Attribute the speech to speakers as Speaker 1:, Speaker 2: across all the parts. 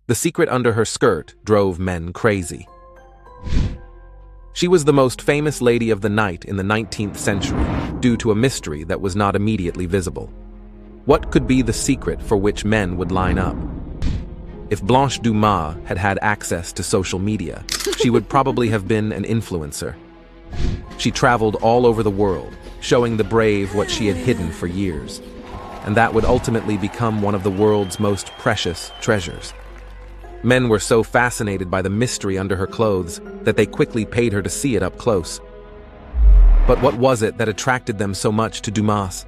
Speaker 1: The secret under her skirt drove men crazy. She was the most famous lady of the night in the 19th century due to a mystery that was not immediately visible. What could be the secret for which men would line up? If Blanche Dumas had had access to social media, she would probably have been an influencer. She traveled all over the world, showing the brave what she had hidden for years, and that would ultimately become one of the world's most precious treasures. Men were so fascinated by the mystery under her clothes that they quickly paid her to see it up close. But what was it that attracted them so much to Dumas?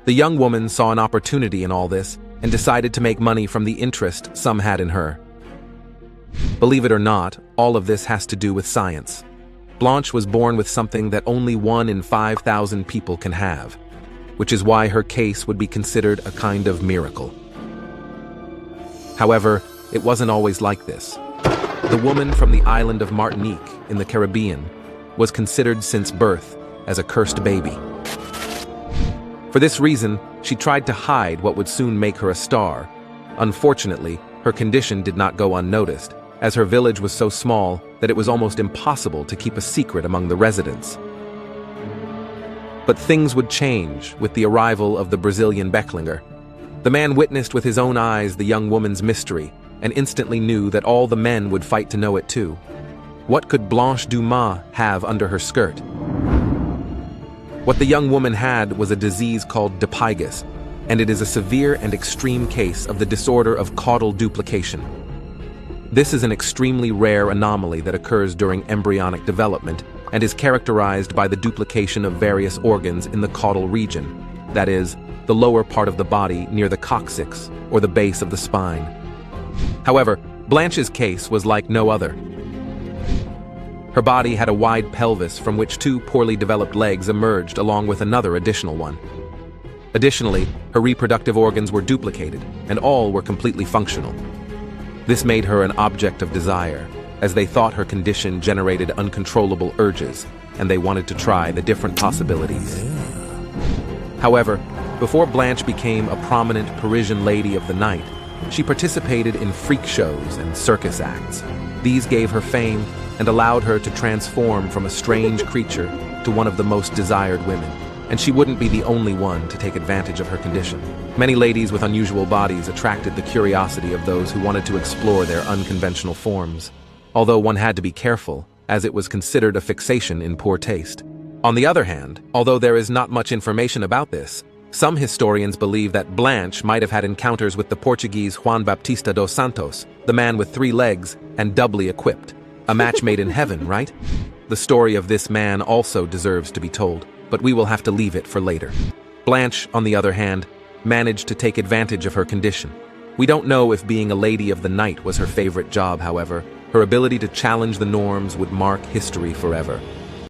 Speaker 1: The young woman saw an opportunity in all this and decided to make money from the interest some had in her. Believe it or not, all of this has to do with science. Blanche was born with something that only 1 in 5,000 people can have, which is why her case would be considered a kind of miracle. However, it wasn't always like this. The woman from the island of Martinique in the Caribbean was considered since birth as a cursed baby. For this reason, she tried to hide what would soon make her a star. Unfortunately, her condition did not go unnoticed, as her village was so small that it was almost impossible to keep a secret among the residents. But things would change with the arrival of the Brazilian Becklinger. The man witnessed with his own eyes the young woman's mystery and instantly knew that all the men would fight to know it too. What could Blanche Dumas have under her skirt? What the young woman had was a disease called dipygus, and it is a severe and extreme case of the disorder of caudal duplication. This is an extremely rare anomaly that occurs during embryonic development and is characterized by the duplication of various organs in the caudal region, that is, the lower part of the body near the coccyx or the base of the spine. However, Blanche's case was like no other. Her body had a wide pelvis from which 2 poorly developed legs emerged along with another additional one. Additionally, her reproductive organs were duplicated, and all were completely functional. This made her an object of desire, as they thought her condition generated uncontrollable urges, and they wanted to try the different possibilities. However, before Blanche became a prominent Parisian lady of the night, she participated in freak shows and circus acts. These gave her fame and allowed her to transform from a strange creature to one of the most desired women, and she wouldn't be the only one to take advantage of her condition. Many ladies with unusual bodies attracted the curiosity of those who wanted to explore their unconventional forms, although one had to be careful, as it was considered a fixation in poor taste. On the other hand, although there is not much information about this, some historians believe that Blanche might have had encounters with the Portuguese Juan Baptista dos Santos, the man with 3 legs and doubly equipped. A match made in heaven, right? The story of this man also deserves to be told, but we will have to leave it for later. Blanche, on the other hand, managed to take advantage of her condition. We don't know if being a lady of the night was her favorite job, however. Her ability to challenge the norms would mark history forever.